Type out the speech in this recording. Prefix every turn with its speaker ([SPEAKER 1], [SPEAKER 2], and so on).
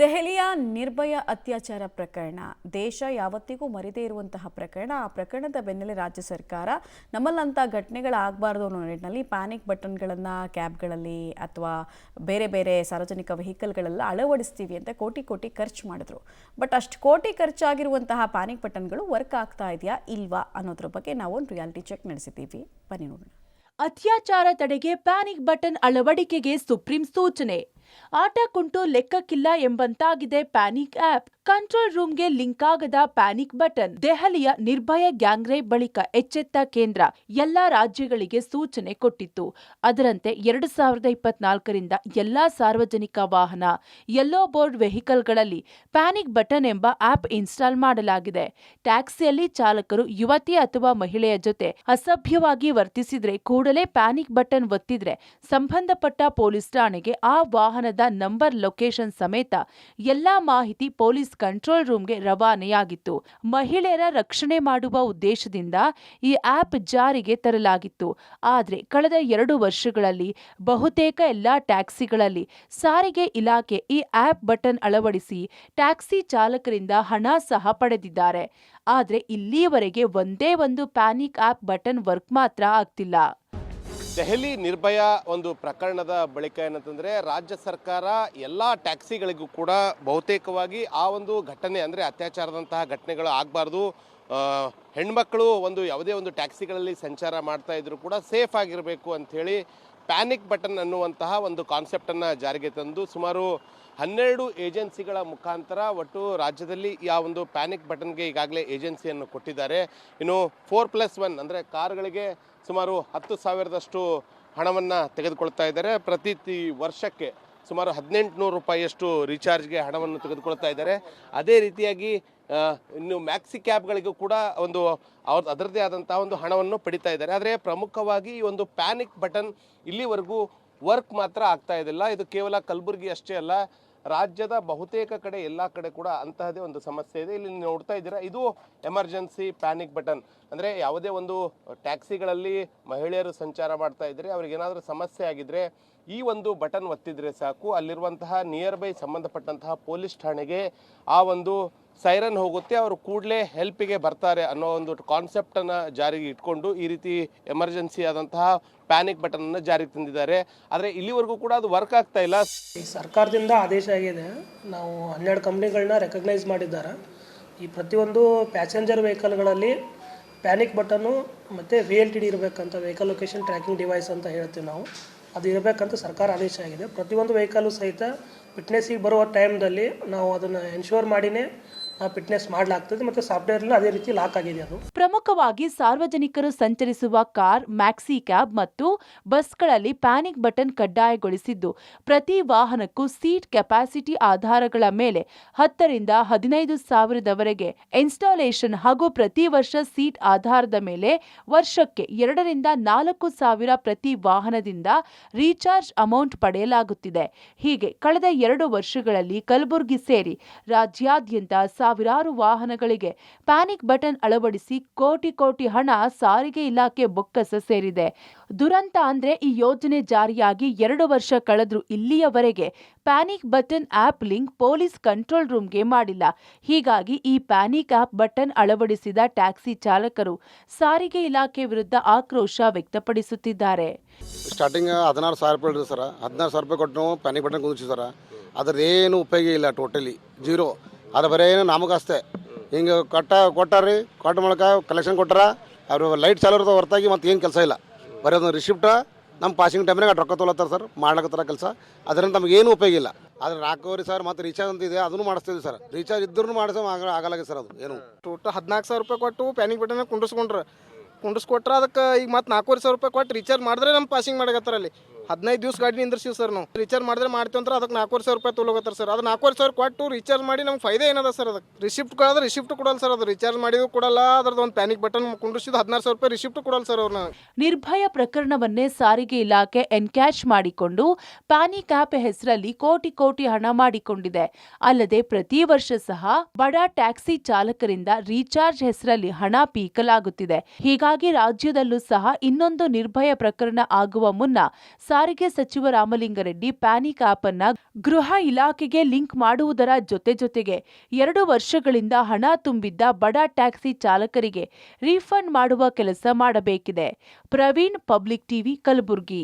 [SPEAKER 1] ದೆಹಲಿಯ ನಿರ್ಭಯ ಅತ್ಯಾಚಾರ ಪ್ರಕರಣ ದೇಶ ಯಾವತ್ತಿಗೂ ಮರೆಯದೇ ಇರುವಂತಹ ಪ್ರಕರಣ. ಆ ಪ್ರಕರಣದ ಬೆನ್ನಲ್ಲೇ ರಾಜ್ಯ ಸರ್ಕಾರ ನಮ್ಮಲ್ಲಂಥ ಘಟನೆಗಳಾಗಬಾರ್ದು ಅನ್ನೋ ನಿಟ್ಟಿನಲ್ಲಿ ಪ್ಯಾನಿಕ್ ಬಟನ್ಗಳನ್ನು ಕ್ಯಾಬ್ಗಳಲ್ಲಿ ಅಥವಾ ಬೇರೆ ಬೇರೆ ಸಾರ್ವಜನಿಕ ವೆಹಿಕಲ್ಗಳೆಲ್ಲ ಅಳವಡಿಸ್ತೀವಿ ಅಂತ ಕೋಟಿ ಖರ್ಚು ಮಾಡಿದ್ರು. ಬಟ್ ಅಷ್ಟು ಕೋಟಿ ಖರ್ಚಾಗಿರುವಂತಹ ಪ್ಯಾನಿಕ್ ಬಟನ್ಗಳು ವರ್ಕ್ ಆಗ್ತಾ ಇದೆಯಾ ಇಲ್ವಾ ಅನ್ನೋದ್ರ ಬಗ್ಗೆ ನಾವು ಒಂದು ರಿಯಾಲಿಟಿ ಚೆಕ್ ನಡೆಸಿದ್ದೀವಿ. ಬನ್ನಿ ನೋಡೋಣ.
[SPEAKER 2] ಅತ್ಯಾಚಾರ ತಡೆಗೆ ಪ್ಯಾನಿಕ್ ಬಟನ್ ಅಳವಡಿಕೆಗೆ ಸುಪ್ರೀಂ ಸೂಚನೆ. ಆಟ ಕುಂಟು ಲೆಕ್ಕಕ್ಕಿಲ್ಲ ಎಂಬಂತಾಗಿದೆ ಪ್ಯಾನಿಕ್ ಆಪ್. ಕಂಟ್ರೋಲ್ ರೂಮ್ಗೆ ಲಿಂಕ್ ಆಗದ ಪ್ಯಾನಿಕ್ ಬಟನ್. ದೆಹಲಿಯ ನಿರ್ಭಯ ಗ್ಯಾಂಗ್ ರೇಪ್ ಬಳಿಕ ಎಚ್ಚೆತ್ತ ಕೇಂದ್ರ ಎಲ್ಲಾ ರಾಜ್ಯಗಳಿಗೆ ಸೂಚನೆ ಕೊಟ್ಟಿತ್ತು. ಅದರಂತೆ 2024ರಿಂದ ಎಲ್ಲಾ ಸಾರ್ವಜನಿಕ ವಾಹನ ಯೆಲ್ಲೋ ಬೋರ್ಡ್ ವೆಹಿಕಲ್ಗಳಲ್ಲಿ ಪ್ಯಾನಿಕ್ ಬಟನ್ ಎಂಬ ಆಪ್ ಇನ್ಸ್ಟಾಲ್ ಮಾಡಲಾಗಿದೆ. ಟ್ಯಾಕ್ಸಿಯಲ್ಲಿ ಚಾಲಕರು ಯುವತಿ ಅಥವಾ ಮಹಿಳೆಯ ಜೊತೆ ಅಸಭ್ಯವಾಗಿ ವರ್ತಿಸಿದ್ರೆ ಕೂಡಲೇ ಪ್ಯಾನಿಕ್ ಬಟನ್ ಒತ್ತಿದ್ರೆ ಸಂಬಂಧಪಟ್ಟ ಪೊಲೀಸ್ ಠಾಣೆಗೆ ಆ ವಾಹನದ ನಂಬರ್, ಲೊಕೇಶನ್ ಸಮೇತ ಎಲ್ಲಾ ಮಾಹಿತಿ ಪೊಲೀಸ್ ಕಂಟ್ರೋಲ್ ರೂಮ್ಗೆ ರವಾನೆಯಾಗಿತ್ತು. ಮಹಿಳೆಯರ ರಕ್ಷಣೆ ಮಾಡುವ ಉದ್ದೇಶದಿಂದ ಈ ಆಪ್ ಜಾರಿಗೆ ತರಲಾಗಿತ್ತು. ಆದರೆ ಕಳೆದ 2 ವರ್ಷಗಳಲ್ಲಿ ಬಹುತೇಕ ಎಲ್ಲಾ ಟ್ಯಾಕ್ಸಿಗಳಲ್ಲಿ ಸಾರಿಗೆ ಇಲಾಖೆ ಈ ಆಪ್ ಬಟನ್ ಅಳವಡಿಸಿ ಟ್ಯಾಕ್ಸಿ ಚಾಲಕರಿಂದ ಹಣ ಸಹ ಪಡೆದಿದ್ದಾರೆ. ಆದರೆ ಇಲ್ಲಿಯವರೆಗೆ ಒಂದೇ ಒಂದು ಪ್ಯಾನಿಕ್ ಆಪ್ ಬಟನ್ ವರ್ಕ್ ಮಾತ್ರ ಆಗ್ತಿಲ್ಲ.
[SPEAKER 3] ದೆಹಲಿ ನಿರ್ಭಯ ಒಂದು ಪ್ರಕರಣದ ಬಳಿಕ ಏನಂತಂದರೆ ರಾಜ್ಯ ಸರ್ಕಾರ ಎಲ್ಲ ಟ್ಯಾಕ್ಸಿಗಳಿಗೂ ಕೂಡ ಬಹುತೇಕವಾಗಿ ಆ ಒಂದು ಘಟನೆ ಅಂದರೆ ಅತ್ಯಾಚಾರದಂತಹ ಘಟನೆಗಳು ಆಗಬಾರ್ದು, ಹೆಣ್ಮಕ್ಳು ಯಾವುದೇ ಒಂದು ಟ್ಯಾಕ್ಸಿಗಳಲ್ಲಿ ಸಂಚಾರ ಮಾಡ್ತಾ ಇದ್ರು ಕೂಡ ಸೇಫ್ ಆಗಿರಬೇಕು ಅಂಥೇಳಿ ಪ್ಯಾನಿಕ್ ಬಟನ್ ಅನ್ನುವಂತಹ ಒಂದು ಕಾನ್ಸೆಪ್ಟನ್ನು ಜಾರಿಗೆ ತಂದು ಸುಮಾರು 12 ಏಜೆನ್ಸಿಗಳ ಮುಖಾಂತರ ಒಟ್ಟು ರಾಜ್ಯದಲ್ಲಿ ಆ ಒಂದು ಪ್ಯಾನಿಕ್ ಬಟನ್ಗೆ ಈಗಾಗಲೇ ಏಜೆನ್ಸಿಯನ್ನು ಕೊಟ್ಟಿದ್ದಾರೆ. ಇನ್ನು 4+1 ಅಂದರೆ ಕಾರುಗಳಿಗೆ ಸುಮಾರು 10,000ದಷ್ಟು ಹಣವನ್ನು ತೆಗೆದುಕೊಳ್ತಾ ಇದ್ದಾರೆ. ಪ್ರತಿ ವರ್ಷಕ್ಕೆ ಸುಮಾರು 1,800 ರೂಪಾಯಿಯಷ್ಟು ರೀಚಾರ್ಜ್ಗೆ ಹಣವನ್ನು ತೆಗೆದುಕೊಳ್ತಾ ಇದ್ದಾರೆ. ಅದೇ ರೀತಿಯಾಗಿ ಇನ್ನು ಮ್ಯಾಕ್ಸಿ ಕ್ಯಾಬ್ಗಳಿಗೂ ಕೂಡ ಅದರದ್ದೇ ಆದಂತಹ ಒಂದು ಹಣವನ್ನು ಪಡಿತಾ ಇದ್ದಾರೆ. ಆದರೆ ಪ್ರಮುಖವಾಗಿ ಈ ಒಂದು ಪ್ಯಾನಿಕ್ ಬಟನ್ ಇಲ್ಲಿವರೆಗೂ ವರ್ಕ್ ಮಾತ್ರ ಆಗ್ತಾ ಇದ್ದಿಲ್ಲ. ಇದು ಕೇವಲ ಕಲಬುರಗಿ ಅಷ್ಟೇ ಅಲ್ಲ, ರಾಜ್ಯದ ಬಹುತೇಕ ಕಡೆ ಎಲ್ಲ ಕಡೆ ಕೂಡ ಅಂತಹದೇ ಒಂದು ಸಮಸ್ಯೆ ಇದೆ. ಇಲ್ಲಿ ನೋಡ್ತಾ ಇದ್ದೀರಾ, ಇದು ಎಮರ್ಜೆನ್ಸಿ ಪ್ಯಾನಿಕ್ ಬಟನ್. ಅಂದರೆ ಯಾವುದೇ ಒಂದು ಟ್ಯಾಕ್ಸಿಗಳಲ್ಲಿ ಮಹಿಳೆಯರು ಸಂಚಾರ ಮಾಡ್ತಾ ಇದ್ದರೆ ಅವ್ರಿಗೇನಾದರೂ ಸಮಸ್ಯೆ ಆಗಿದ್ದರೆ ಈ ಒಂದು ಬಟನ್ ಒತ್ತಿದ್ರೆ ಸಾಕು, ಅಲ್ಲಿರುವಂತಹ ನಿಯರ್ ಬೈ ಸಂಬಂಧಪಟ್ಟಂತಹ ಪೊಲೀಸ್ ಠಾಣೆಗೆ ಆ ಒಂದು ಸೈರನ್ ಹೋಗುತ್ತೆ, ಅವರು ಕೂಡಲೇ ಹೆಲ್ಪಿಗೆ ಬರ್ತಾರೆ ಅನ್ನೋ ಒಂದು ಕಾನ್ಸೆಪ್ಟನ್ನು ಜಾರಿಗೆ ಇಟ್ಕೊಂಡು ಈ ರೀತಿ ಎಮರ್ಜೆನ್ಸಿ ಆದಂತಹ ಪ್ಯಾನಿಕ್ ಬಟನನ್ನು ಜಾರಿಗೆ ತಂದಿದ್ದಾರೆ. ಆದರೆ ಇಲ್ಲಿವರೆಗೂ ಕೂಡ ಅದು ವರ್ಕ್ ಆಗ್ತಾ ಇಲ್ಲ.
[SPEAKER 4] ಸರ್ಕಾರದಿಂದ ಆದೇಶ ಆಗಿದೆ. ನಾವು 12 ಕಂಪ್ನಿಗಳನ್ನ ರೆಕಗ್ನೈಸ್ ಮಾಡಿದ್ದಾರೆ. ಈ ಪ್ರತಿಯೊಂದು ಪ್ಯಾಸೆಂಜರ್ ವೆಹಿಕಲ್ಗಳಲ್ಲಿ ಪ್ಯಾನಿಕ್ ಬಟನ್ನು ಮತ್ತು VLTD ಇರಬೇಕಂತ, ವೆಹಿಕಲ್ ಲೊಕೇಶನ್ ಟ್ರ್ಯಾಕಿಂಗ್ ಡಿವೈಸ್ ಅಂತ ಹೇಳ್ತೀವಿ ನಾವು, ಅದು ಇರಬೇಕಂತ ಸರ್ಕಾರ ಆದೇಶ ಆಗಿದೆ. ಪ್ರತಿಯೊಂದು ವೆಹಿಕಲ್ಲು ಸಹಿತ ಫಿಟ್ನೆಸ್ಸಿಗೆ ಬರುವ ಟೈಮ್ದಲ್ಲಿ ನಾವು ಅದನ್ನು ಎನ್ಶೋರ್ ಮಾಡಿನೇ ಫಿಟ್ನೆಸ್ ಮಾಡಲಾಗ್ತದೆ ಮತ್ತು ಸಾಫ್ಟ್ವೇರ್ನಲ್ಲಿ ಅದೇ ರೀತಿ ಲಾಕ್ ಆಗಿದೆ. ಅದು
[SPEAKER 2] ಪ್ರಮುಖವಾಗಿ ಸಾರ್ವಜನಿಕರು ಸಂಚರಿಸುವ ಕಾರ್, ಮ್ಯಾಕ್ಸಿ ಕ್ಯಾಬ್ ಮತ್ತು ಬಸ್ಗಳಲ್ಲಿ ಪ್ಯಾನಿಕ್ ಬಟನ್ ಕಡ್ಡಾಯಗೊಳಿಸಿದ್ದು ಪ್ರತಿ ವಾಹನಕ್ಕೂ ಸೀಟ್ ಕೆಪಾಸಿಟಿ ಆಧಾರಗಳ ಮೇಲೆ 10ರಿಂದ 15,000ದವರೆಗೆ ಇನ್ಸ್ಟಾಲೇಷನ್ ಹಾಗೂ ಪ್ರತಿ ವರ್ಷ ಸೀಟ್ ಆಧಾರದ ಮೇಲೆ ವರ್ಷಕ್ಕೆ 2ರಿಂದ 4,000 ಪ್ರತಿ ವಾಹನದಿಂದ ರೀಚಾರ್ಜ್ ಅಮೌಂಟ್ ಪಡೆಯಲಾಗುತ್ತಿದೆ. ಹೀಗೆ ಕಳೆದ 2 ವರ್ಷಗಳಲ್ಲಿ ಕಲಬುರಗಿ ಸೇರಿ ರಾಜ್ಯಾದ್ಯಂತ ಸಾವಿರಾರು ವಾಹನಗಳಿಗೆ ಪ್ಯಾನಿಕ್ ಬಟನ್ ಅಳವಡಿಸಿ ಕೋಟಿ ಹಣ ಸಾರಿಗೆ ಇಲಾಖೆ ಬೊಕ್ಕಸ ಸೇರಿದೆ. ದುರಂತ ಅಂದ್ರೆ ಈ ಯೋಜನೆ ಜಾರಿಯಾಗಿ 2 ವರ್ಷ ಕಳೆದ್ರೂ ಇಲ್ಲಿಯವರೆಗೆ panic button app link police control ರೂಮ್ಗೆ ಮಾಡಿಲ್ಲ. ಹೀಗಾಗಿ ಈ ಪ್ಯಾನಿಕ್ ಆಪ್ ಬಟನ್ ಅಳವಡಿಸಿದ ಟ್ಯಾಕ್ಸಿ ಚಾಲಕರು ಸಾರಿಗೆ ಇಲಾಖೆ ವಿರುದ್ಧ ಆಕ್ರೋಶ ವ್ಯಕ್ತಪಡಿಸುತ್ತಿದ್ದಾರೆ.
[SPEAKER 5] ಸ್ಟಾರ್ಟಿಂಗ್ 16,000 ರೂಪಾಯಿ ಸರ್, 16,000 ರೂಪಾಯಿ ಕೊಟ್ಟು ನಾವು ಪ್ಯಾನಿಕ್ ಬಟನ್ ಕುಂದಿಸಿ ಸರ್, ಅದ್ರದ್ದೇನು ಉಪಯೋಗ ಇಲ್ಲ, ಟೋಟಲಿ ಜೀರೋ. ಅದು ಬರೀ ಏನು ನಮಗಷ್ಟೇ ಹಿಂಗೆ ಕೊಟ್ಟಾರ್ರಿ, ಕೊಟ್ಟ ಮೂಲಕ ಕಲೆಕ್ಷನ್ ಕೊಟ್ಟಾರ, ಅವರು ಲೈಟ್ ಚಾಲು ಇರ್ತವೆ ಹೊರತಾಗಿ ಮತ್ತು ಏನು ಕೆಲಸ ಇಲ್ಲ. ಬರೀ ಅದನ್ನು ರಿಸಿಪ್ಟ ನಮ್ಮ ಪಾಸಿಂಗ್ ಟೈಮ್ನಾಗ ರೊಕ್ಕ ತೊಗೊಳತ್ತಾರೆ ಸರ್, ಮಾಡ್ಲಕತ್ತಾರ ಕೆಲಸ. ಅದರಿಂದ ನಮಗೇನು ಉಪಯೋಗ ಇಲ್ಲ. ಆದರೆ ನಾಲ್ಕೂವರೆ ಸರ್ ಮತ್ತು ರೀಚಾರ್ಜ್ ಅಂತ ಇದೆ, ಅದನ್ನು ಮಾಡಿಸ್ತೀವಿ ಸರ್. ರೀಚಾರ್ಜ್ ಇದ್ರೂ ಮಾಡಿಸೋ ಆಗಲ್ಲ ಸರ್. ಅದು ಏನು
[SPEAKER 6] ಟೋಟಲ್ 14,000 ರೂಪಾಯಿ ಕೊಟ್ಟು ಪ್ಯಾನಿಕ್ ಬಟನ್ ಕುಂಡಿಸ್ಕೊಟ್ರೆ ಅದಕ್ಕೆ ಈಗ ಮತ್ತೆ 4,500 ರೂಪಾಯಿ ಕೊಟ್ಟು ರೀಚಾರ್ಜ್ ಮಾಡಿದ್ರೆ ನಮ್ಮ ಪಾಸಿಂಗ್ ಮಾಡಕತ್ತಾರ. ಅಲ್ಲಿ 15 ದಿವಸ ಗಾಡಿ ನಿಂದ್ರಿಸಿವಿ ಸರ್. ನಾವು ರೀಚಾರ್ಜ್ ಮಾಡಿದ್ರೆ ಮಾಡ್ತೀವಿ ಅಂದ್ರೆ ಅದಕ್ಕೆ 4,500 ರೂಪಾಯಿ ತೊಗೊಳಕತ್ತಾರೆ ಸರ್. ಅದು 4,500 ಕೊಟ್ಟು ರೀಚಾರ್ಜ್ ಮಾಡಿ ನಮ್ಗೆ ಫೈದೆ ಏನದ ಸರ್? ಅದಕ್ಕೆ ರಿಸಿಪ್ಟ್ ಕೊಡೋದು, ರಿಸಿಪ್ಟ್ ಕೊಡಲ್ಲ ಸರ್. ಅದು ರೀಚಾರ್ಜ್ ಮಾಡಿದ್ರು ಕೊಡಲ್ಲ, ಅದ್ರದ್ದು ಒಂದು ಪ್ಯಾನಿಕ್ ಬಟನ್ ಕುಂಡಿಸಿದ್ದು 16,000 ರೂಪಾಯಿ ರಿಸಿಪ್ಟ್ ಕೊಡಲ್ಲ ಸರ್ ಅವ್ರನ್ನ.
[SPEAKER 2] ನಿರ್ಭಯ ಪ್ರಕರಣವನ್ನೇ ಸಾರಿಗೆ ಇಲಾಖೆ ಎನ್ಕ್ಯಾಶ್ ಮಾಡಿಕೊಂಡು ಪ್ಯಾನಿಕ್ ಆಪ್ ಹೆಸರಲ್ಲಿ ಕೋಟಿ ಹಣ ಮಾಡಿಕೊಂಡಿದೆ. ಅಲ್ಲದೆ ಪ್ರತಿ ವರ್ಷ ಸಹ ಬಡ ಟ್ಯಾಕ್ಸಿ ಚಾಲಕರಿಂದ ರೀಚಾರ್ಜ್ ಹೆಸರಲ್ಲಿ ಹಣ ಪೀಕಲಾಗುತ್ತಿದೆ. ಹೀಗಾಗಿ ರಾಜ್ಯದಲ್ಲೂ ಸಹ ಇನ್ನೊಂದು ನಿರ್ಭಯ ಪ್ರಕರಣ ಆಗುವ ಮುನ್ನ ಸಾರಿಗೆ ಸಚಿವ ರಾಮಲಿಂಗಾರೆಡ್ಡಿ ಪ್ಯಾನಿಕ್ ಆಪ್ ಅನ್ನ ಗೃಹ ಇಲಾಖೆಗೆ ಲಿಂಕ್ ಮಾಡುವುದರ ಜೊತೆಗೆ 2 ವರ್ಷಗಳಿಂದ ಹಣ ತುಂಬಿದ್ದ ಬಡ ಟ್ಯಾಕ್ಸಿ ಚಾಲಕರಿಗೆ ರೀಫಂಡ್ ಮಾಡುವ ಕೆಲಸ ಮಾಡಬೇಕಿದೆ. Praveen, public TV, Kalaburagi.